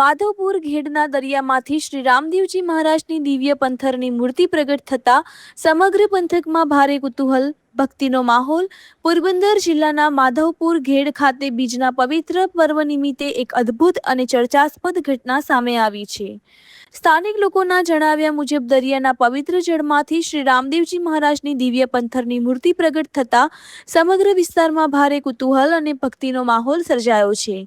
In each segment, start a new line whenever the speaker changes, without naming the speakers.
માધવપુર ઘેડના દરિયામાંથી શ્રી રામદેવજી મહારાજની દિવ્ય પંથરની મૂર્તિ પ્રગટ થતા સમગ્ર પંથકમાં ભારે કુતૂહલ, ભક્તિનો માહોલ. પોરબંદર જિલ્લાના માધવપુર ઘેડ ખાતે બીજના પવિત્ર પર્વ નિમિત્તે એક અદ્ભુત અને ચર્ચાસ્પદ ઘટના સામે આવી છે. સ્થાનિક લોકોના જણાવ્યા મુજબ દરિયાના પવિત્ર જળમાંથી શ્રી રામદેવજી મહારાજની દિવ્ય પંથરની મૂર્તિ પ્રગટ થતા સમગ્ર વિસ્તારમાં ભારે કુતૂહલ અને ભક્તિનો માહોલ સર્જાયો છે.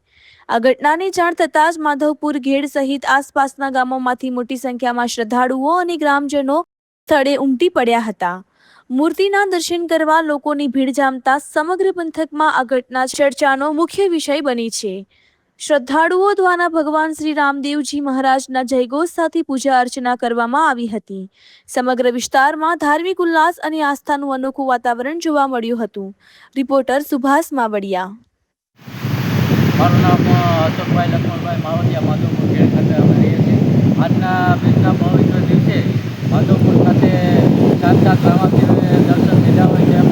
આ ઘટનાની જાણ થતાં જ માધવપુર ઘેડ સહિત આસપાસના ગામોમાંથી મોટી સંખ્યામાં શ્રદ્ધાળુઓ અને ગ્રામજનો સ્થળે ઉમટી પડ્યા હતા. મૂર્તિના દર્શન કરવા લોકોની ભીડ જામતા સમગ્ર પંથકમાં આ ઘટના ચર્ચાનો મુખ્ય વિષય બની છે. શ્રદ્ધાળુઓ દ્વારા ભગવાન શ્રી રામદેવજી મહારાજના જયઘોષ સાથે પૂજા અર્ચના કરવામાં આવી હતી. સમગ્ર વિસ્તારમાં ધાર્મિક ઉલ્લાસ અને આસ્થાનું અનોખું વાતાવરણ જોવા મળ્યું હતું. રિપોર્ટર સુભાષ માવડિયા.
મારું નામ અશોકભાઈ લક્ષ્મણભાઈ માવડિયા, માધવપુર ઘેડ ખાતે અમે રહીએ છીએ. આજના બીજના પવિત્ર દિવસે માધવપુર ખાતે સાક્ષાત રામાપીરોએ દર્શન લીધા હોય તેમ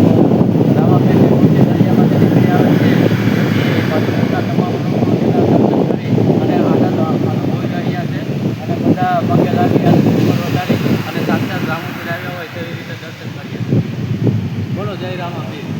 રામાપીરની મૂર્તિ દરિયામાંથી નીકળી આવે છે. તેથી માધવપુરના તમામ લોકો તેના દર્શન કરી અને આનંદ અનુભવી રહ્યા છે અને બધા પગે લાગી અને ઉપર વધારી અને સાક્ષાત રામાપીર આવ્યા હોય તેવી રીતે દર્શન કરીએ છીએ. બોલો જય રામાપીર.